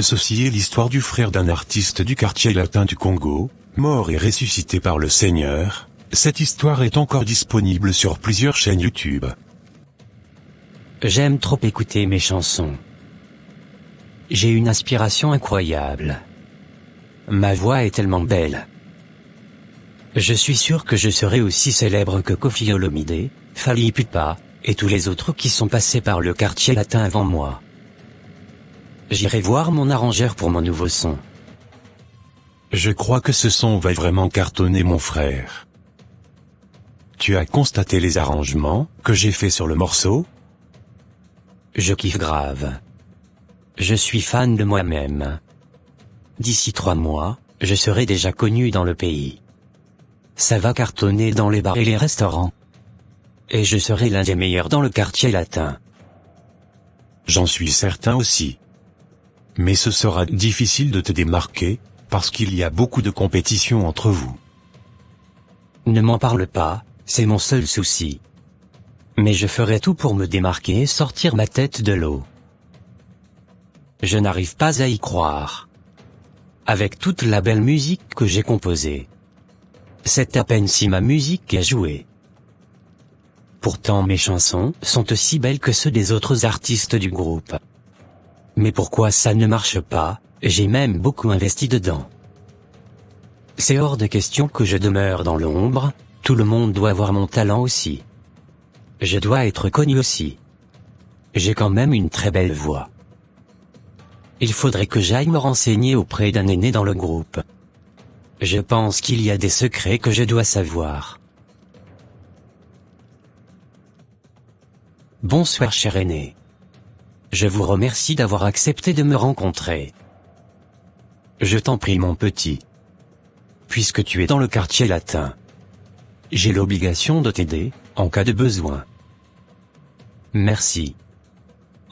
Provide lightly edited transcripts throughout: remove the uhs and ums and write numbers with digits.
Ceci est l'histoire du frère d'un artiste du quartier latin du Congo, mort et ressuscité par le Seigneur. Cette histoire est encore disponible sur plusieurs chaînes YouTube. J'aime trop écouter mes chansons. J'ai une inspiration incroyable. Ma voix est tellement belle. Je suis sûr que je serai aussi célèbre que Koffi Olomide, Fally Ipupa, et tous les autres qui sont passés par le quartier latin avant moi. J'irai voir mon arrangeur pour mon nouveau son. Je crois que ce son va vraiment cartonner, mon frère. Tu as constaté les arrangements que j'ai faits sur le morceau? Je kiffe grave. Je suis fan de moi-même. D'ici 3 mois, je serai déjà connu dans le pays. Ça va cartonner dans les bars et les restaurants. Et je serai l'un des meilleurs dans le quartier latin. J'en suis certain aussi. Mais ce sera difficile de te démarquer, parce qu'il y a beaucoup de compétition entre vous. Ne m'en parle pas, c'est mon seul souci. Mais je ferai tout pour me démarquer et sortir ma tête de l'eau. Je n'arrive pas à y croire. Avec toute la belle musique que j'ai composée. C'est à peine si ma musique est jouée. Pourtant mes chansons sont aussi belles que ceux des autres artistes du groupe. Mais pourquoi ça ne marche pas? J'ai même beaucoup investi dedans. C'est hors de question que je demeure dans l'ombre, tout le monde doit voir mon talent aussi. Je dois être connu aussi. J'ai quand même une très belle voix. Il faudrait que j'aille me renseigner auprès d'un aîné dans le groupe. Je pense qu'il y a des secrets que je dois savoir. Bonsoir cher aîné. Je vous remercie d'avoir accepté de me rencontrer. Je t'en prie mon petit. Puisque tu es dans le quartier latin, j'ai l'obligation de t'aider, en cas de besoin. Merci.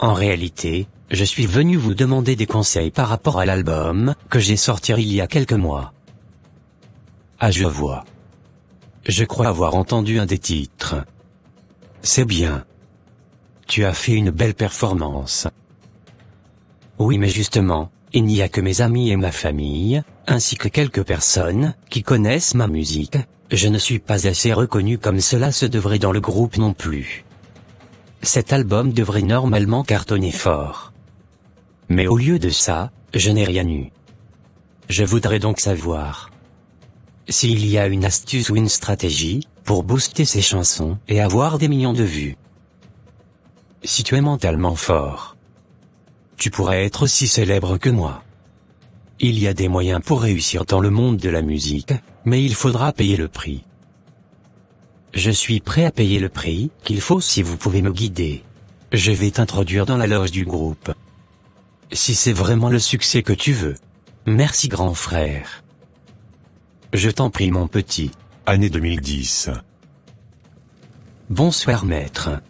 En réalité, je suis venu vous demander des conseils par rapport à l'album que j'ai sorti il y a quelques mois. Ah je vois. Je crois avoir entendu un des titres. C'est bien. Tu as fait une belle performance. Oui mais justement, il n'y a que mes amis et ma famille, ainsi que quelques personnes, qui connaissent ma musique. Je ne suis pas assez reconnu comme cela se devrait dans le groupe non plus. Cet album devrait normalement cartonner fort. Mais au lieu de ça, je n'ai rien eu. Je voudrais donc savoir s'il y a une astuce ou une stratégie pour booster ces chansons et avoir des millions de vues. Si tu es mentalement fort, tu pourrais être aussi célèbre que moi. Il y a des moyens pour réussir dans le monde de la musique, mais il faudra payer le prix. Je suis prêt à payer le prix qu'il faut si vous pouvez me guider. Je vais t'introduire dans la loge du groupe. Si c'est vraiment le succès que tu veux. Merci grand frère. Je t'en prie mon petit. Année 2010. Bonsoir maître.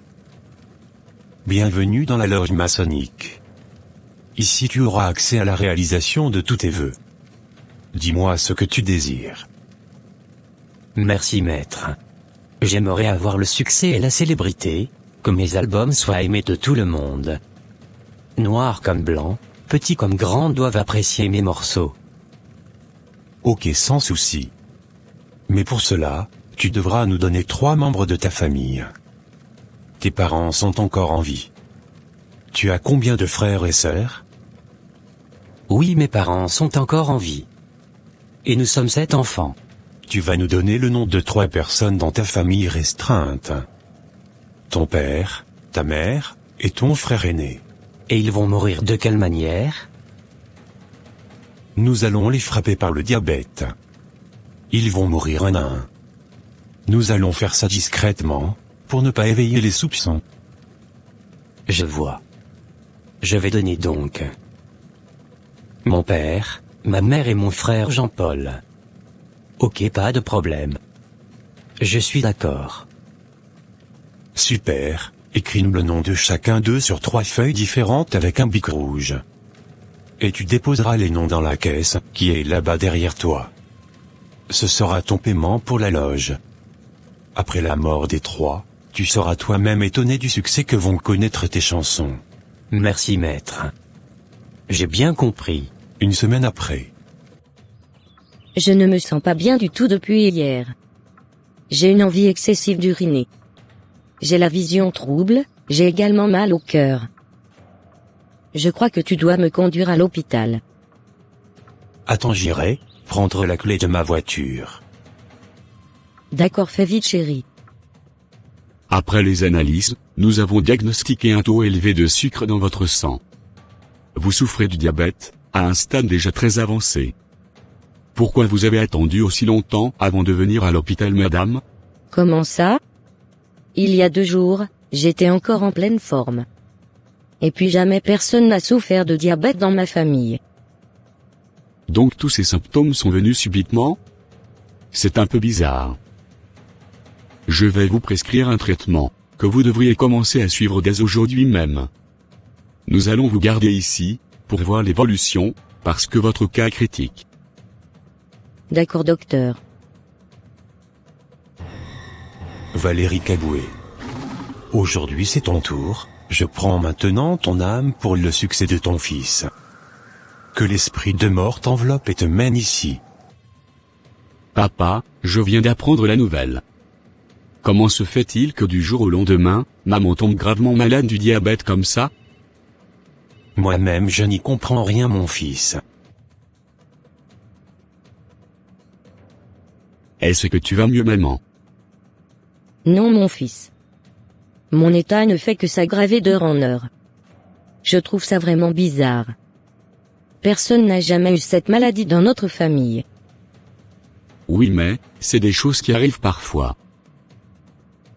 Bienvenue dans la loge maçonnique. Ici tu auras accès à la réalisation de tous tes vœux. Dis-moi ce que tu désires. Merci maître. J'aimerais avoir le succès et la célébrité, que mes albums soient aimés de tout le monde. Noir comme blanc, petit comme grand doivent apprécier mes morceaux. Ok sans souci. Mais pour cela, tu devras nous donner 3 membres de ta famille. Tes parents sont encore en vie. Tu as combien de frères et sœurs? Oui mes parents sont encore en vie. Et nous sommes 7 enfants. Tu vas nous donner le nom de 3 personnes dans ta famille restreinte. Ton père, ta mère, et ton frère aîné. Et ils vont mourir de quelle manière? Nous allons les frapper par le diabète. Ils vont mourir un à un. Nous allons faire ça discrètement, pour ne pas éveiller les soupçons. Je vois. Je vais donner donc mon père, ma mère et mon frère Jean-Paul. Ok, pas de problème. Je suis d'accord. Super, écris-nous le nom de chacun d'eux sur 3 feuilles différentes avec un bic rouge. Et tu déposeras les noms dans la caisse, qui est là-bas derrière toi. Ce sera ton paiement pour la loge. Après la mort des 3, tu seras toi-même étonné du succès que vont connaître tes chansons. Merci maître. J'ai bien compris. Une semaine après. Je ne me sens pas bien du tout depuis hier. J'ai une envie excessive d'uriner. J'ai la vision trouble, j'ai également mal au cœur. Je crois que tu dois me conduire à l'hôpital. Attends, j'irai prendre la clé de ma voiture. D'accord, fais vite chérie. Après les analyses, nous avons diagnostiqué un taux élevé de sucre dans votre sang. Vous souffrez du diabète, à un stade déjà très avancé. Pourquoi vous avez attendu aussi longtemps avant de venir à l'hôpital, madame? Comment ça? Il y a 2 jours, j'étais encore en pleine forme. Et puis jamais personne n'a souffert de diabète dans ma famille. Donc tous ces symptômes sont venus subitement? C'est un peu bizarre. Je vais vous prescrire un traitement, que vous devriez commencer à suivre dès aujourd'hui même. Nous allons vous garder ici, pour voir l'évolution, parce que votre cas est critique. D'accord docteur. Valérie Caboué. Aujourd'hui c'est ton tour, je prends maintenant ton âme pour le succès de ton fils. Que l'esprit de mort t'enveloppe et te mène ici. Papa, je viens d'apprendre la nouvelle. Comment se fait-il que du jour au lendemain, maman tombe gravement malade du diabète comme ça? Moi-même je n'y comprends rien mon fils. Est-ce que tu vas mieux, maman? Non mon fils. Mon état ne fait que s'aggraver d'heure en heure. Je trouve ça vraiment bizarre. Personne n'a jamais eu cette maladie dans notre famille. Oui mais, c'est des choses qui arrivent parfois.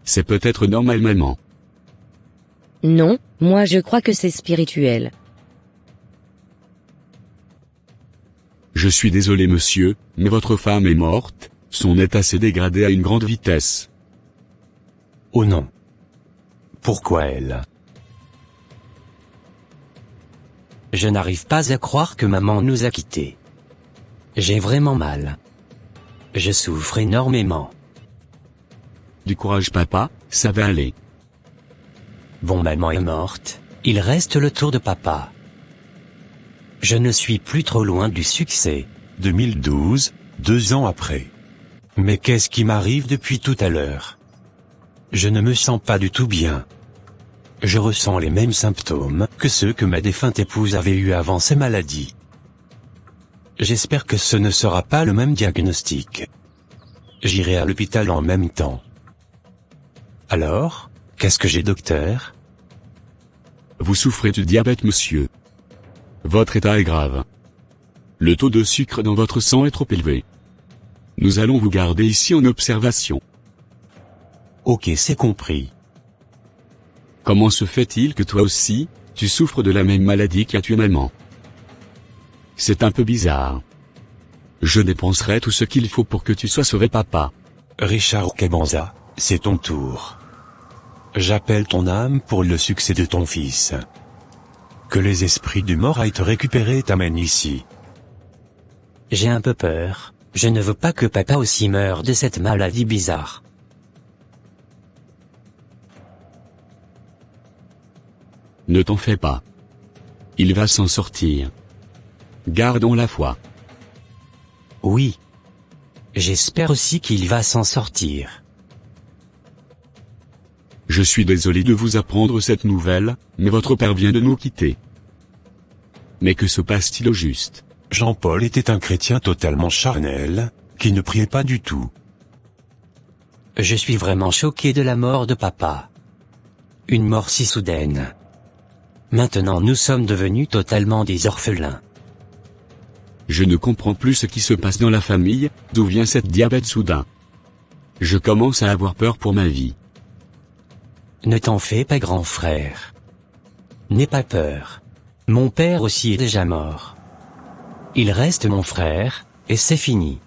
C'est peut-être normal, maman. Non, moi je crois que c'est spirituel. Je suis désolé monsieur, mais votre femme est morte, son état s'est dégradé à une grande vitesse. Oh non. Pourquoi elle? Je n'arrive pas à croire que maman nous a quittés. J'ai vraiment mal. Je souffre énormément. Du courage papa, ça va aller. Bon, maman est morte, il reste le tour de papa. Je ne suis plus trop loin du succès. 2012, 2 ans après. Mais qu'est-ce qui m'arrive depuis tout à l'heure? Je ne me sens pas du tout bien. Je ressens les mêmes symptômes que ceux que ma défunte épouse avait eus avant ces maladies. J'espère que ce ne sera pas le même diagnostic. J'irai à l'hôpital en même temps. Alors, qu'est-ce que j'ai, docteur? Vous souffrez du diabète monsieur. Votre état est grave. Le taux de sucre dans votre sang est trop élevé. Nous allons vous garder ici en observation. Ok, c'est compris. Comment se fait-il que toi aussi, tu souffres de la même maladie qui a tué maman? C'est un peu bizarre. Je dépenserai tout ce qu'il faut pour que tu sois sauvé, papa. Richard Cabanza, c'est ton tour. J'appelle ton âme pour le succès de ton fils. Que les esprits du mort aillent te récupérer et t'amènent ici. J'ai un peu peur, je ne veux pas que papa aussi meure de cette maladie bizarre. Ne t'en fais pas. Il va s'en sortir. Gardons la foi. Oui. J'espère aussi qu'il va s'en sortir. Je suis désolé de vous apprendre cette nouvelle, mais votre père vient de nous quitter. Mais que se passe-t-il au juste? Jean-Paul était un chrétien totalement charnel, qui ne priait pas du tout. Je suis vraiment choqué de la mort de papa. Une mort si soudaine. Maintenant nous sommes devenus totalement des orphelins. Je ne comprends plus ce qui se passe dans la famille, d'où vient cette diabète soudain. Je commence à avoir peur pour ma vie. Ne t'en fais pas, grand frère. N'aie pas peur. Mon père aussi est déjà mort. Il reste mon frère, et c'est fini.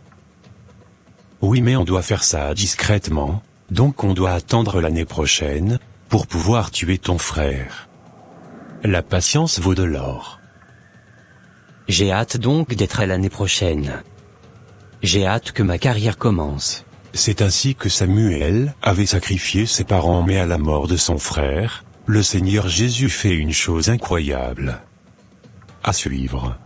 Oui, mais on doit faire ça discrètement, donc on doit attendre l'année prochaine, pour pouvoir tuer ton frère. La patience vaut de l'or. J'ai hâte donc d'être à l'année prochaine. J'ai hâte que ma carrière commence. C'est ainsi que Samuel avait sacrifié ses parents, mais à la mort de son frère, le Seigneur Jésus fait une chose incroyable. À suivre.